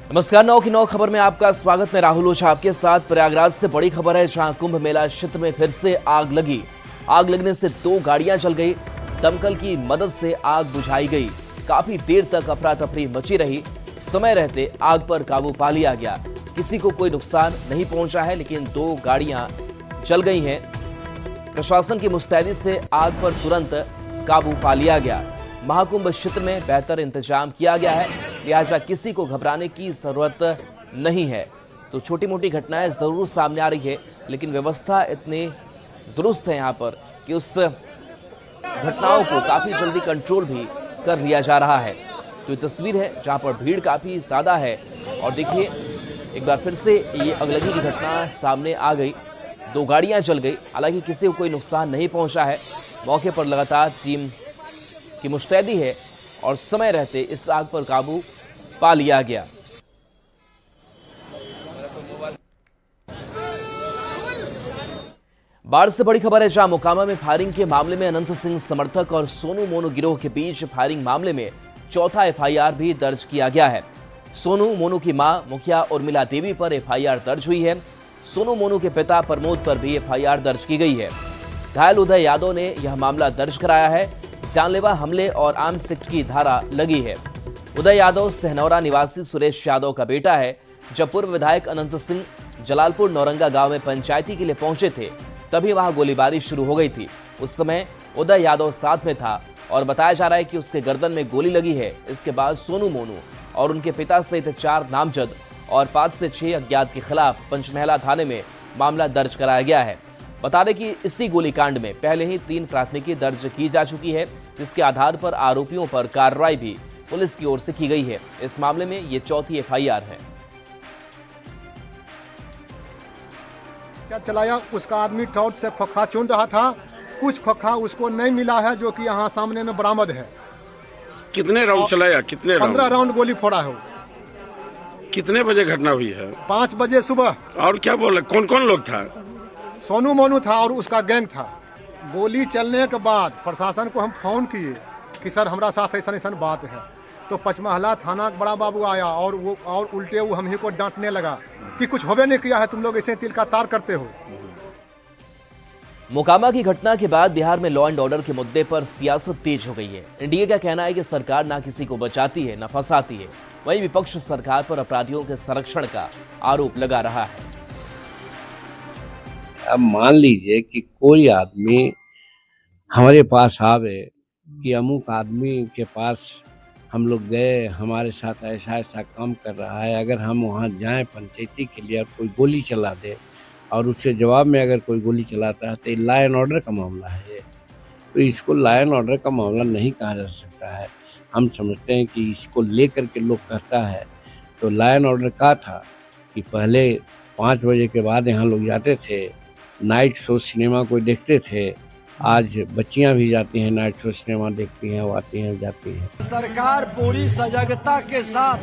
नमस्कार। 9 की 9 खबर में आपका स्वागत। मैं राहुल ओझा आपके साथ। प्रयागराज से बड़ी खबर है, जहां कुंभ मेला क्षेत्र में फिर से आग लगी। आग लगने से 2 गाड़ियां जल गई। दमकल की मदद से आग बुझाई गई। काफी देर तक अफरा तफरी मची रही। समय रहते आग पर काबू पा लिया गया। किसी को कोई नुकसान नहीं पहुंचा है, लेकिन 2 गाड़ियां जल गई हैं। प्रशासन की मुस्तैदी से आग पर तुरंत काबू पा लिया गया। महाकुंभ क्षेत्र में बेहतर इंतजाम किया गया है, लिहाजा किसी को घबराने की जरूरत नहीं है। तो छोटी मोटी घटनाएं जरूर सामने आ रही है, लेकिन व्यवस्था इतनी दुरुस्त है यहाँ पर कि उस घटनाओं को काफी जल्दी कंट्रोल भी कर लिया जा रहा है। तो ये तस्वीर है जहाँ पर भीड़ काफी ज्यादा है। और देखिए, एक बार फिर से ये अगलगी की घटना सामने आ गई। 2 गाड़ियां जल गई। हालांकि किसी को कोई नुकसान नहीं पहुंचा है। मौके पर लगातार टीम की मुस्तैदी है और समय रहते इस आग पर काबू पा लिया गया। बाढ़ से बड़ी खबर है, जहां मोकामा में फायरिंग के मामले में अनंत सिंह समर्थक और सोनू मोनू गिरोह के बीच फायरिंग मामले में चौथा एफआईआर भी दर्ज किया गया है। सोनू मोनू की मां मुखिया उर्मिला देवी पर एफआईआर दर्ज हुई है। सोनू मोनू के पिता प्रमोद पर भी एफआईआर दर्ज की गई है। घायल उदय यादव ने यह मामला दर्ज कराया है। जानलेवा हमले और आर्म्स एक्ट की धारा लगी है। उदय यादव सहनौरा निवासी सुरेश यादव का बेटा है। जब पूर्व विधायक अनंत सिंह जलालपुर नौरंगा गांव में पंचायती के लिए पहुंचे थे, तभी वहां गोलीबारी शुरू हो गई थी। उस समय उदय यादव साथ में था और बताया जा रहा है कि उसके गर्दन में गोली लगी है। इसके बाद सोनू मोनू और उनके पिता सहित 4 नामजद और 5 से 6 अज्ञात के खिलाफ पंचमहला थाने में मामला दर्ज कराया गया है। बता दें कि इसी गोलीकांड में पहले ही 3 प्राथमिकी दर्ज की जा चुकी है, जिसके आधार पर आरोपियों पर कार्रवाई भी पुलिस की ओर से की गई है। इस मामले में ये चौथी एफआईआर है। चलाया, उसका आदमी टॉर्च से खोखा चुन रहा था। कुछ खोखा उसको नहीं मिला है, जो कि यहाँ सामने में बरामद है। कितने राउंड चलाया? कितने 15 राउंड गोली फोड़ा है। कितने बजे घटना हुई है? 5 बजे सुबह। और क्या बोले, कौन कौन लोग था? सोनू मोनू था और उसका गैंग था। गोली चलने के बाद प्रशासन को हम फोन किए कि सर हमारा साथ ऐसा ऐसा बात है। तो पचमहला थाना बड़ा बाबू आया और उल्टे वो हम ही को डांटने लगा कि कुछ होबे नहीं किया है, तुम लोग ऐसे तिल का तार करते हो। मोकामा की घटना के बाद बिहार में लॉ एंड ऑर्डर के मुद्दे पर सियासत तेज हो गई है। एनडीए का कहना है कि सरकार ना किसी को बचाती है, ना फंसाती है। वहीं विपक्ष सरकार पर अपराधियों के संरक्षण का आरोप लगा रहा है। अब मान लीजिए कि कोई आदमी हमारे पास आवे कि अमुक आदमी के पास हम लोग गए, हमारे साथ ऐसा ऐसा काम कर रहा है, अगर हम वहाँ जाएं पंचायती के लिए और कोई गोली चला दे और उसके जवाब में अगर कोई गोली चलाता है तो लॉ एंड ऑर्डर का मामला है ये। तो इसको लॉ एंड ऑर्डर का मामला नहीं कहा जा सकता है। हम समझते हैं कि इसको लेकर के लोग कहता है तो लॉ एंड ऑर्डर का था कि पहले 5 बजे के बाद यहाँ लोग जाते थे, नाइट शो सिनेमा कोई देखते थे। आज बच्चियां भी जाती हैं, नाइट शो सिनेमा देखती हैं, वो आती हैं जाती हैं। सरकार पूरी सजगता के साथ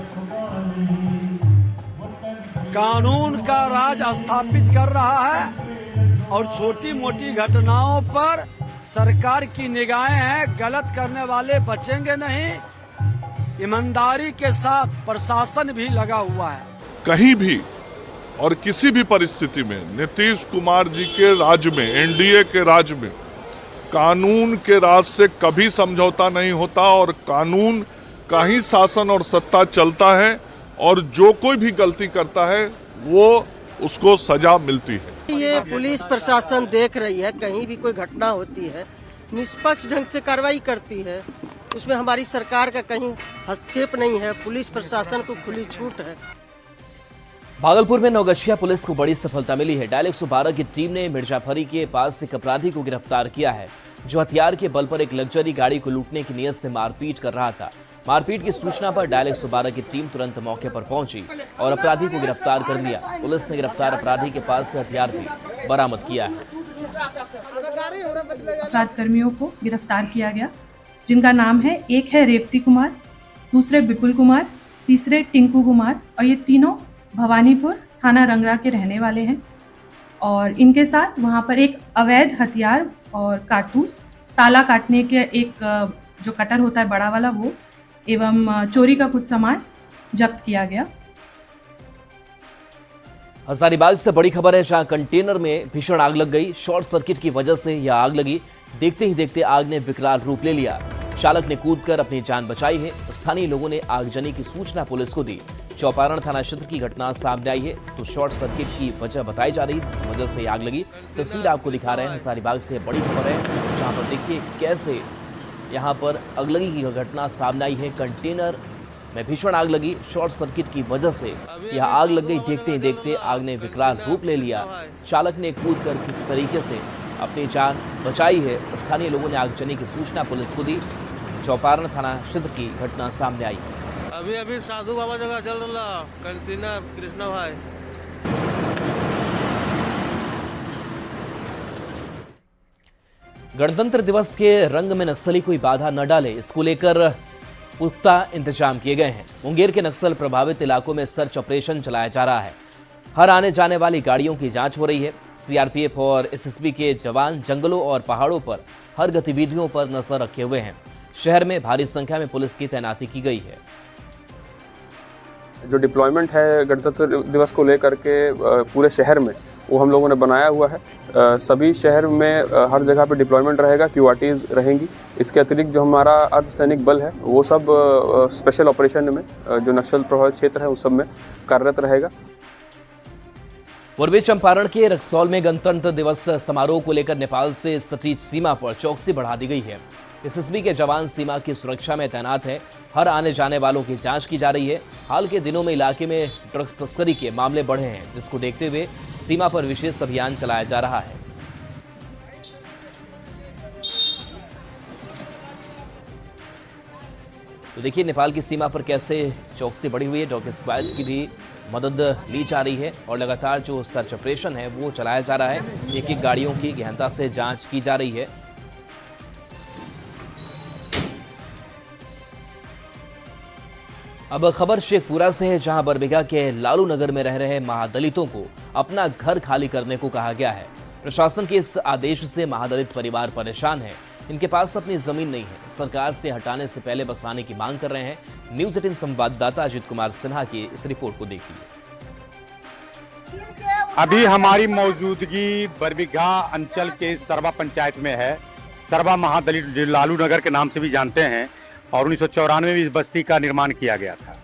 कानून का राज स्थापित कर रहा है और छोटी मोटी घटनाओं पर सरकार की निगाहें हैं। गलत करने वाले बचेंगे नहीं। ईमानदारी के साथ प्रशासन भी लगा हुआ है। कहीं भी और किसी भी परिस्थिति में नीतीश कुमार जी के राज में, एनडीए के राज में कानून के राज से कभी समझौता नहीं होता और कानून का ही शासन और सत्ता चलता है और जो कोई भी गलती करता है वो उसको सजा मिलती है। ये पुलिस प्रशासन देख रही है, कहीं भी कोई घटना होती है निष्पक्ष ढंग से कार्रवाई करती है। उसमें हमारी सरकार का कहीं हस्तक्षेप नहीं है। पुलिस प्रशासन को खुली छूट है। भागलपुर में नौगछिया पुलिस को बड़ी सफलता मिली है। डायल 112 की टीम ने मिर्जाफरी के पास एक अपराधी को गिरफ्तार किया है, जो हथियार के बल पर एक लग्जरी गाड़ी को लूटने की नीयत से मारपीट कर रहा था। मारपीट की सूचना पर डायल 112 की टीम तुरंत मौके पर पहुंची और अपराधी को गिरफ्तार कर लिया। पुलिस ने गिरफ्तार अपराधी के पास से हथियार भी बरामद किया है। अपराध कर्मियों को गिरफ्तार किया गया, जिनका नाम है, एक है रेवती कुमार, दूसरे विपुल कुमार, तीसरे टिंकू कुमार, और ये तीनों भवानीपुर थाना रंगरा के रहने वाले हैं। और इनके साथ वहाँ पर एक अवैध हथियार और कारतूस, ताला काटने के एक जो कटर होता है बड़ा वाला वो, एवं चोरी का कुछ सामान जब्त किया गया। हजारीबाग से बड़ी खबर है, जहां कंटेनर में भीषण आग लग गई। शॉर्ट सर्किट की वजह से यह आग लगी। देखते ही देखते आग ने विकराल रूप ले लिया। चालक ने कूदकर अपनी जान बचाई है। स्थानीय लोगों ने आगजनी की सूचना पुलिस को दी। चौपारण थाना क्षेत्र की घटना सामने आई है, तो शॉर्ट सर्किट की वजह बताई जा रही है, जिस वजह से आग लगी। तस्वीर आपको दिखा रहे हैं। हजारीबाग से बड़ी खबर है, जहां पर देखिए कैसे यहां पर अगलगी की घटना सामने आई है। कंटेनर में भीषण आग लगी। शॉर्ट सर्किट की वजह से यह आग लग गई। देखते ही देखते आग ने विकराल रूप ले लिया। चालक ने कूदकर किस तरीके से अपनी जान बचाई है। स्थानीय लोगों ने आगजनी की सूचना पुलिस को दी। चौपारण थाना क्षेत्र की घटना सामने आई। अभी साधु बाबा जगह चल रहा कंटेनर कृष्णा भाई। गणतंत्र दिवस के रंग में नक्सली कोई बाधा न डाले, इसको लेकर पुख्ता इंतजाम किए गए हैं। मुंगेर के नक्सल प्रभावित इलाकों में सर्च ऑपरेशन चलाया जा रहा है। हर आने जाने वाली गाड़ियों की जांच हो रही है। सीआरपीएफ और एसएसबी के जवान जंगलों और पहाड़ों पर हर गतिविधियों पर नजर रखे हुए हैं। शहर में भारी संख्या में पुलिस की तैनाती की गई है। जो डिप्लॉयमेंट है गणतंत्र दिवस को लेकर के पूरे शहर में, वो हम लोगों ने बनाया हुआ है। सभी शहर में हर जगह पे डिप्लॉयमेंट रहेगा, क्यूआरटीज रहेंगी। इसके अतिरिक्त जो हमारा अर्धसैनिक बल है, वो सब स्पेशल ऑपरेशन में जो नक्सल प्रभावित क्षेत्र है उस सब में कार्यरत रहेगा। पूर्वी चंपारण के रक्सौल में गणतंत्र दिवस समारोह को लेकर नेपाल से सटी सीमा पर चौकसी बढ़ा दी गई है। एसएसबी के जवान सीमा की सुरक्षा में तैनात हैं। हर आने जाने वालों की जांच की जा रही है। हाल के दिनों में इलाके में ड्रग्स तस्करी के मामले बढ़े हैं, जिसको देखते हुए सीमा पर विशेष अभियान चलाया जा रहा है। तो देखिए नेपाल की सीमा पर कैसे चौकसी बढ़ी हुई है। डॉग स्क्वाड की भी मदद ली जा रही है और लगातार जो सर्च ऑपरेशन है वो चलाया जा रहा है। एक एक गाड़ियों की गहनता से जांच की जा रही है। अब खबर शेखपुरा से है, जहां बरबीघा के लालू नगर में रह रहे महादलितों को अपना घर खाली करने को कहा गया है। प्रशासन के इस आदेश से महादलित परिवार परेशान है। इनके पास अपनी जमीन नहीं है। सरकार से हटाने से पहले बसाने की मांग कर रहे हैं। न्यूज 18 संवाददाता अजित कुमार सिन्हा की इस रिपोर्ट को देखिए। अभी हमारी मौजूदगी बरबीघा अंचल के सरबा पंचायत में है। सरबा महादलित लालू नगर के नाम से भी जानते हैं और 1994 में इस बस्ती का निर्माण किया गया था।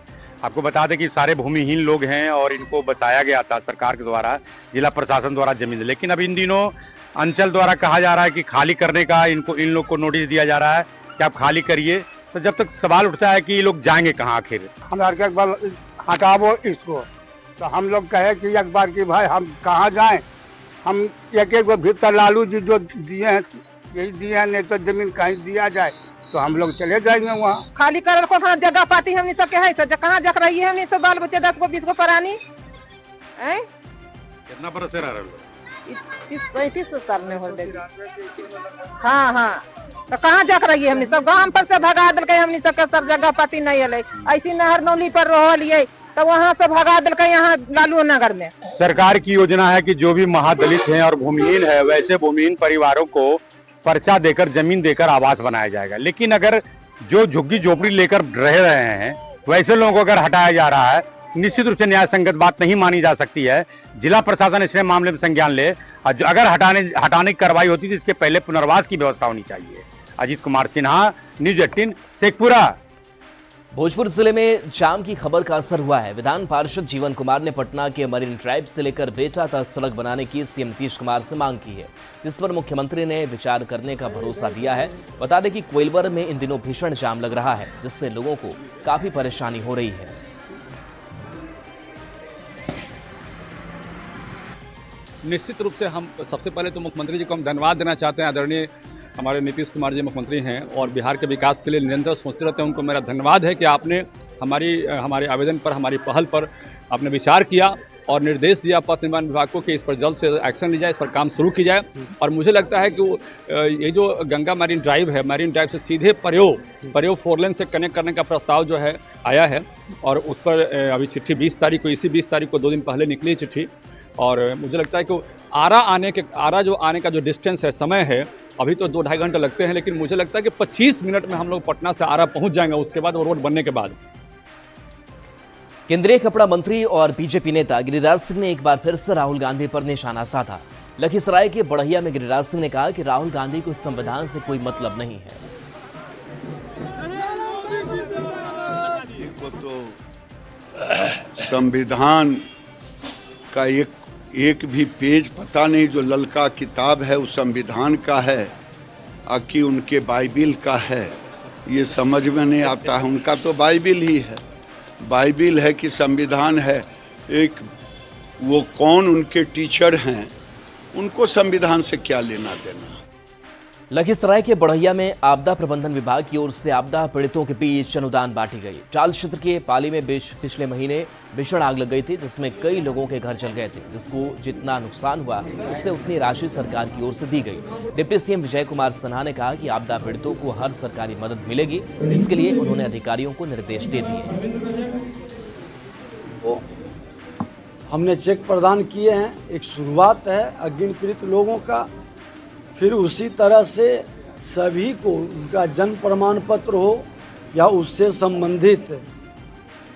आपको बता दें कि सारे भूमिहीन लोग हैं और इनको बसाया गया था सरकार के द्वारा, जिला प्रशासन द्वारा जमीन। लेकिन अब इन दिनों अंचल द्वारा कहा जा रहा है कि खाली करने का इन लोग को नोटिस दिया जा रहा है कि आप खाली करिए। तो जब तक सवाल उठता है कि ये लोग जाएंगे कहाँ आखिर। हम हटावो इसको, तो हम लोग कहे कि एक बार कि भाई हम कहाँ जाएं। हम एक एक भीतर लालू जी जो दिए हैं यही दिए हैं, नहीं तो जमीन कहीं दिया जाए तो हम लोग चले जाएंगे वहाँ। खाली करल को जगह पाती हमने सब के है सर, कहाँ जख रही है हमने सब बाल बच्चे 10 को 20 को परानी हैं। कितना बरस से रह रहे हो? 30-35 साल में हो गए। हाँ तो कहाँ जख रही है हमने सब, गांव पर से भगा दिल के हमने सब के सब जगह पाती नहीं है। ऐसी नहर नौली पर रहलिए तो वहाँ से भगा दिल के यहाँ लालू नगर में। सरकार की योजना है कि जो भी महादलित हैं और भूमिहीन है, वैसे भूमिहीन परिवारों को पर्चा देकर जमीन देकर आवास बनाया जाएगा। लेकिन अगर जो झुग्गी झोपड़ी लेकर रह रहे हैं वैसे लोगों को अगर हटाया जा रहा है, निश्चित रूप से न्याय संगत बात नहीं मानी जा सकती है। जिला प्रशासन इसने मामले में संज्ञान ले। अगर हटाने की कार्रवाई होती तो इसके पहले पुनर्वास की व्यवस्था होनी चाहिए। अजित कुमार सिन्हा, न्यूज 18 शेखपुरा। भोजपुर जिले में जाम की खबर का असर हुआ है। विधान पार्षद जीवन कुमार ने पटना के मरीन ड्राइव से लेकर बेटा तक सड़क बनाने की सीएम नीतीश कुमार से मांग की है, जिस पर मुख्यमंत्री ने विचार करने का भरोसा दिया है। बता दें कि कोइलवर में इन दिनों भीषण जाम लग रहा है, जिससे लोगों को काफी परेशानी हो रही है। निश्चित रूप से हम सबसे पहले तो मुख्यमंत्री जी को हम धन्यवाद देना चाहते हैं। आदरणीय हमारे नीतीश कुमार जी मुख्यमंत्री हैं और बिहार के विकास के लिए निरंतर सोचते रहते हैं। उनको मेरा धन्यवाद है कि आपने हमारे आवेदन पर, हमारी पहल पर आपने विचार किया और निर्देश दिया पथ निर्माण विभाग को कि इस पर जल्द से एक्शन ली जाए, इस पर काम शुरू की जाए। और मुझे लगता है कि ये जो गंगा मरीन ड्राइव है, मरीन ड्राइव से सीधे परयो 4 लेन से कनेक्ट करने का प्रस्ताव जो है आया है और उस पर अभी चिट्ठी 20 तारीख को, इसी 20 तारीख को 2 दिन पहले निकली चिट्ठी। और मुझे लगता है कि आरा आने का जो डिस्टेंस है, समय है, अभी तो 2-2.5 घंटे लगते हैं, लेकिन मुझे लगता है कि 25 मिनट में हम लोग पटना से आरा पहुंच जाएंगे उसके बाद, वो रोड बनने के बाद। केंद्रीय कपड़ा मंत्री और बीजेपी नेता गिरिराज सिंह ने एक बार फिर से राहुल गांधी पर निशाना साधा। लखीसराय के बढ़ैया में गिरिराज सिंह ने कहा कि राहुल गांधी को संविधान से कोई मतलब नहीं है। को तो संविधान का एक भी पेज पता नहीं, जो ललका किताब है वो संविधान का है कि उनके बाइबिल का है, ये समझ में नहीं आता है। उनका तो बाइबिल ही है, बाइबिल है कि संविधान है। एक वो कौन उनके टीचर हैं, उनको संविधान से क्या लेना देना। लखीसराय के बढ़ैया में आपदा प्रबंधन विभाग की ओर से आपदा पीड़ितों के बीच अनुदान बांटी गई। चाल क्षेत्र के पाली में पिछले महीने भीषण आग लग गई थी, जिसमें कई लोगों के घर जल गए थे, जिसको जितना नुकसान हुआ उससे उतनी राशि सरकार की ओर से दी गई। डिप्टी सीएम विजय कुमार सिन्हा ने कहा कि आपदा पीड़ितों को हर सरकारी मदद मिलेगी, इसके लिए उन्होंने अधिकारियों को निर्देश दे दिए। हमने चेक प्रदान किए हैं, एक शुरुआत है अग्नि पीड़ित लोगों का। फिर उसी तरह से सभी को उनका जन्म प्रमाण पत्र हो या उससे संबंधित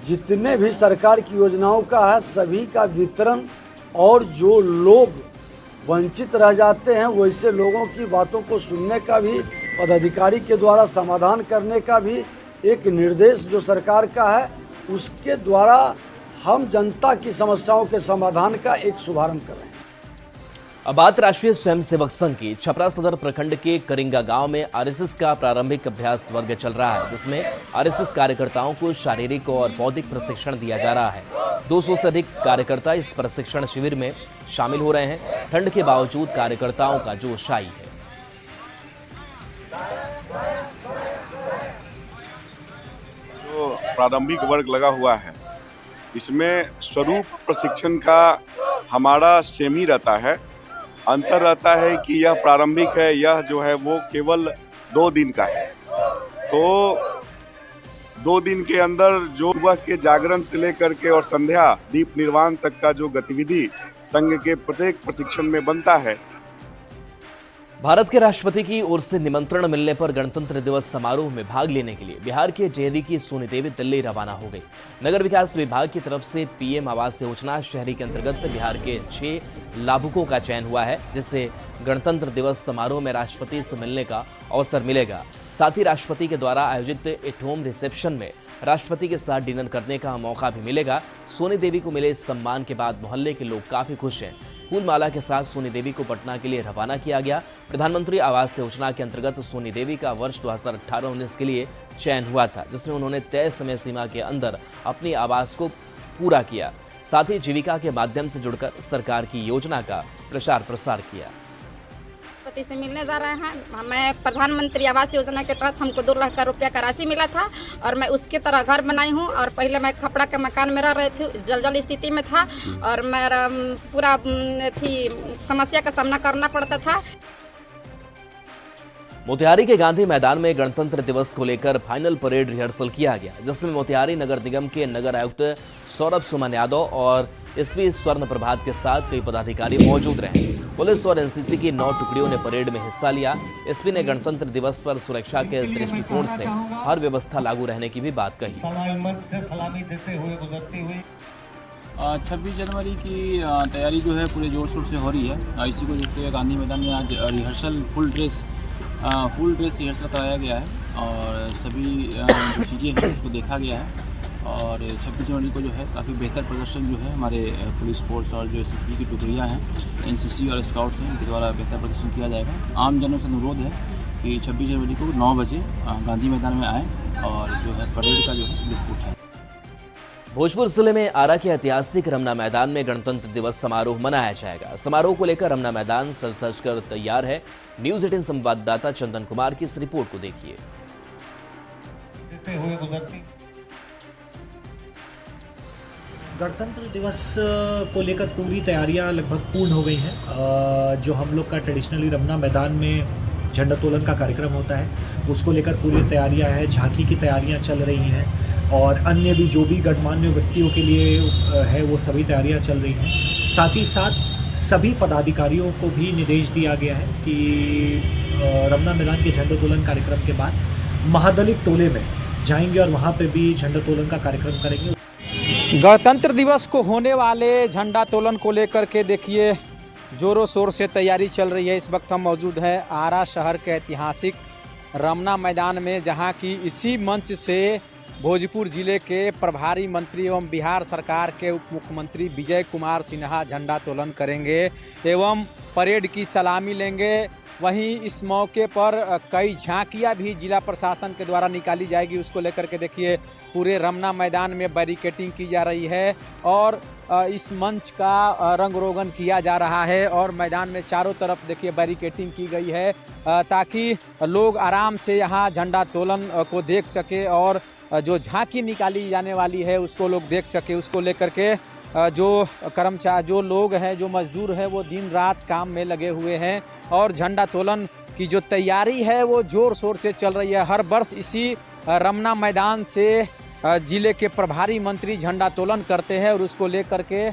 जितने भी सरकार की योजनाओं का है, सभी का वितरण, और जो लोग वंचित रह जाते हैं वैसे लोगों की बातों को सुनने का भी, पदाधिकारी के द्वारा समाधान करने का भी एक निर्देश जो सरकार का है, उसके द्वारा हम जनता की समस्याओं के समाधान का एक शुभारंभ कर रहे हैं। अब बात राष्ट्रीय स्वयंसेवक संघ की। छपरा सदर प्रखंड के करिंगा गांव में आरएसएस का प्रारंभिक अभ्यास वर्ग चल रहा है, जिसमें आरएसएस कार्यकर्ताओं को शारीरिक और बौद्धिक प्रशिक्षण दिया जा रहा है। 200 से अधिक कार्यकर्ता इस प्रशिक्षण शिविर में शामिल हो रहे हैं। ठंड के बावजूद कार्यकर्ताओं का जोश शाही है। जो प्रारंभिक वर्ग लगा हुआ है, इसमें स्वरूप प्रशिक्षण का हमारा सेम ही रहता है। अंतर रहता है कि यह प्रारंभिक है, यह जो है वो केवल 2 दिन का है। तो 2 दिन के अंदर जो सुबह के जागरण से लेकर के और संध्या दीप निर्वाण तक का जो गतिविधि संघ के प्रत्येक प्रशिक्षण में बनता है। भारत के राष्ट्रपति की ओर से निमंत्रण मिलने पर गणतंत्र दिवस समारोह में भाग लेने के लिए बिहार के डेहरी की सोनी देवी दिल्ली रवाना हो गई। नगर विकास विभाग की तरफ से पीएम आवास योजना शहरी के अंतर्गत बिहार के 6 लाभुकों का चयन हुआ है, जिससे गणतंत्र दिवस समारोह में राष्ट्रपति से मिलने का अवसर मिलेगा। साथ ही राष्ट्रपति के द्वारा आयोजित एट होम रिसेप्शन में राष्ट्रपति के साथ डिनर करने का मौका भी मिलेगा। सोनी देवी को मिले इस सम्मान के बाद मोहल्ले के लोग काफी खुश हैं। फूल माला के साथ सोनी देवी को पटना के लिए रवाना किया गया। प्रधानमंत्री आवास योजना के अंतर्गत सोनी देवी का वर्ष 2018-19 के लिए चयन हुआ था, जिसमें उन्होंने तय समय सीमा के अंदर अपनी आवास को पूरा किया। साथ ही जीविका के माध्यम से जुड़कर सरकार की योजना का प्रचार प्रसार किया। राष्ट्रपति से मिलने जा रहे हैं। मैं प्रधानमंत्री आवास योजना के तहत हमको 2 लाख रुपया का राशि मिला था और मैं उसके तरह घर बनाई हूँ। और पहले मैं खपड़ा के मकान में रह रही थी, जल स्थिति में था और मेरा पूरा थी समस्या का सामना करना पड़ता था। मोतिहारी के गांधी मैदान में गणतंत्र दिवस को लेकर फाइनल परेड रिहर्सल किया गया, जिसमें मोतिहारी नगर निगम के नगर आयुक्त सौरभ सुमन यादव और एसपी स्वर्ण प्रभात के साथ कई पदाधिकारी मौजूद रहे। पुलिस और एनसीसी की 9 टुकड़ियों ने परेड में हिस्सा लिया। एसपी ने गणतंत्र दिवस पर सुरक्षा के दृष्टिकोण से हर व्यवस्था लागू रहने की भी बात कही। सलामी देते हुए गुजरती हुई 26 जनवरी की तैयारी जो है पूरे जोर शोर से हो रही है। इसी को देखते हुए गांधी मैदान में आज रिहर्सल फुल ड्रेस रिहर्सल कराया गया है और सभी जो चीज़ें हैं उसको देखा गया है। और 26 जनवरी को जो है काफ़ी बेहतर प्रदर्शन जो है हमारे पुलिस फोर्स और जो एसएसबी की टुकड़ियाँ हैं, एनसीसी और स्काउट्स हैं, इनके द्वारा बेहतर प्रदर्शन किया जाएगा। आम जनों से अनुरोध है कि 26 जनवरी को 9 बजे गांधी मैदान में आएँ और जो है परेड का जो है लुत्फ उठाएं। भोजपुर जिले में आरा के ऐतिहासिक रमना मैदान में गणतंत्र दिवस समारोह मनाया जाएगा। समारोह को लेकर रमना मैदान सज धज कर तैयार है। न्यूज 18 संवाददाता चंदन कुमार की इस रिपोर्ट को देखिए। गणतंत्र दिवस को लेकर पूरी तैयारियां लगभग पूर्ण हो गई हैं। जो हम लोग का ट्रेडिशनली रमना मैदान में झंडोत्तोलन का कार्यक्रम होता है, उसको लेकर पूरी तैयारियां हैं। झांकी की तैयारियां चल रही हैं और अन्य भी जो भी गणमान्य व्यक्तियों के लिए है वो सभी तैयारियां चल रही हैं। साथ ही साथ सभी पदाधिकारियों को भी निर्देश दिया गया है कि रमना मैदान के झंडोत्तोलन कार्यक्रम के बाद महादलित टोले में जाएंगे और वहाँ पे भी झंडोत्तोलन का कार्यक्रम करेंगे। गणतंत्र दिवस को होने वाले झंडा तोलन को लेकर के देखिए जोरों शोर से तैयारी चल रही है। इस वक्त हम मौजूद हैं आरा शहर के ऐतिहासिक रमना मैदान में, जहां की इसी मंच से भोजपुर जिले के प्रभारी मंत्री एवं बिहार सरकार के उप मुख्यमंत्री विजय कुमार सिन्हा झंडा तोलन करेंगे एवं परेड की सलामी लेंगे। वहीं इस मौके पर कई झांकियां भी जिला प्रशासन के द्वारा निकाली जाएगी। उसको लेकर के देखिए पूरे रमना मैदान में बैरिकेटिंग की जा रही है और इस मंच का रंग रोगन किया जा रहा है और मैदान में चारों तरफ देखिए बैरिकेटिंग की गई है ताकि लोग आराम से यहाँ झंडा तोलन को देख सके और जो झांकी निकाली जाने वाली है उसको लोग देख सके। उसको लेकर के जो कर्मचारी, जो लोग हैं, जो मजदूर हैं, वो दिन रात काम में लगे हुए हैं और झंडा तोलन की जो तैयारी है वो जोर शोर से चल रही है। हर वर्ष इसी रमना मैदान से जिले के प्रभारी मंत्री झंडा तोलन करते हैं और उसको लेकर के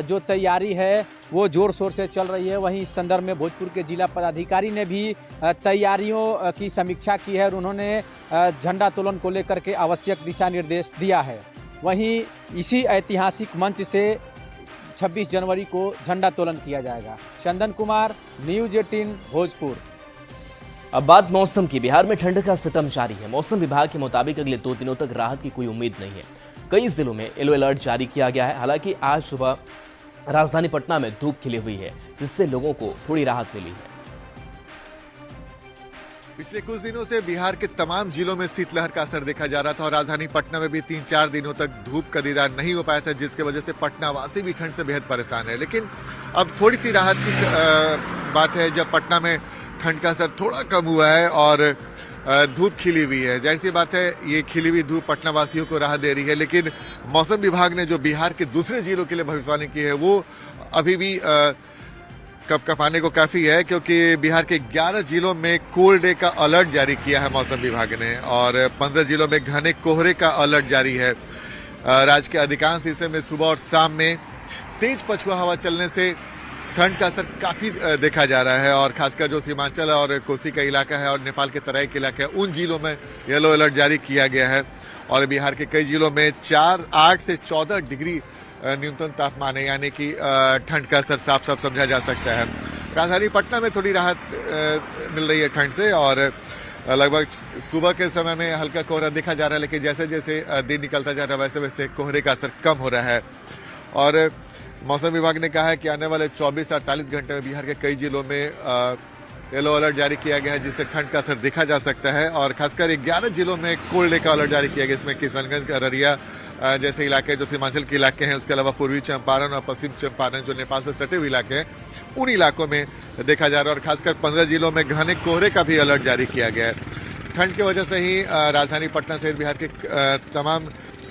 जो तैयारी है वो जोर शोर से चल रही है। वहीं इस संदर्भ में भोजपुर के जिला पदाधिकारी ने भी तैयारियों की समीक्षा की है और उन्होंने झंडा तोलन को लेकर के आवश्यक दिशा निर्देश दिया है। वहीं इसी ऐतिहासिक मंच से 26 जनवरी को झंडा तोलन किया जाएगा। चंदन कुमार, न्यूज़ 18 भोजपुर। अब बात मौसम की। बिहार में ठंड का सितम जारी है। मौसम विभाग के मुताबिक अगले 2 दिनों तक राहत की कोई उम्मीद नहीं है। कई जिलों में येलो अलर्ट जारी किया गया है। हालांकि आज सुबह राजधानी पटना में धूप खिली हुई है, जिससे लोगों को थोड़ी राहत मिली है। पिछले कुछ दिनों से बिहार के तमाम जिलों में शीतलहर का असर देखा जा रहा था और राजधानी पटना में भी 3-4 दिनों तक धूप का दीदार नहीं हो पाया था, जिसकी वजह से पटना वासी भी ठंड से बेहद परेशान है। लेकिन अब थोड़ी सी राहत की बात है जब पटना में ठंड का असर थोड़ा कम हुआ है और धूप खिली हुई है। जाहिर सी बात है ये खिली हुई धूप पटना वासियों को राहत दे रही है। लेकिन मौसम विभाग ने जो बिहार के दूसरे जिलों के लिए भविष्यवाणी की है वो अभी भी कपकपाने को काफी है, क्योंकि बिहार के 11 जिलों में कोल्ड डे का अलर्ट जारी किया है मौसम विभाग ने और 15 जिलों में घने कोहरे का अलर्ट जारी है। राज्य के अधिकांश हिस्से में सुबह और शाम में तेज पछुआ हवा चलने से ठंड का असर काफी देखा जा रहा है और खासकर जो सीमांचल और कोसी का इलाका है और नेपाल के तराई के इलाका है उन जिलों में येलो अलर्ट जारी किया गया है और बिहार के कई जिलों में 8 से 14 डिग्री न्यूनतम तापमान है, यानी कि ठंड का असर साफ साफ समझा जा सकता है। राजधानी पटना में थोड़ी राहत मिल रही है ठंड से और लगभग सुबह के समय में हल्का कोहरा देखा जा रहा है, लेकिन जैसे जैसे दिन निकलता जा रहा है वैसे वैसे कोहरे का असर कम हो रहा है। और मौसम विभाग ने कहा है कि आने वाले 24-48 घंटे में बिहार के कई जिलों में येलो अलर्ट जारी किया गया है, जिससे ठंड का असर देखा जा सकता है और खासकर 11 जिलों में कोल्ड डे का अलर्ट जारी किया गया। इसमें किशनगंज, अररिया जैसे इलाके जो सीमांचल के इलाके हैं, उसके अलावा पूर्वी चंपारण और पश्चिम चंपारण जो नेपाल से सटे हुए इलाके हैं उन इलाकों में देखा जा रहा है और खासकर 15 जिलों में घने कोहरे का भी अलर्ट जारी किया गया है। ठंड की वजह से ही राजधानी पटना सहित बिहार के तमाम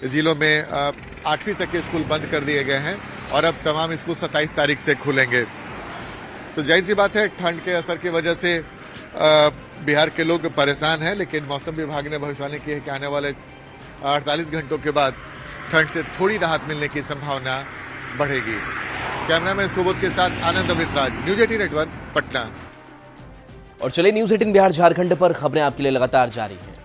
जिलों में 8वीं तक के स्कूल बंद कर दिए गए हैं और अब तमाम स्कूल 27 तारीख से खुलेंगे। तो जाहिर सी बात है ठंड के असर की वजह से बिहार के लोग परेशान हैं, लेकिन मौसम विभाग ने भविष्यवाणी की है कि आने वाले 48 घंटों के बाद ठंड से थोड़ी राहत मिलने की संभावना बढ़ेगी। कैमरामैन सुबोध के साथ आनंद अमृतराज, न्यूज़ 18 नेटवर्क, पटना। और चलिए न्यूज़ 18 बिहार झारखंड पर खबरें आपके लिए लगातार जारी हैं।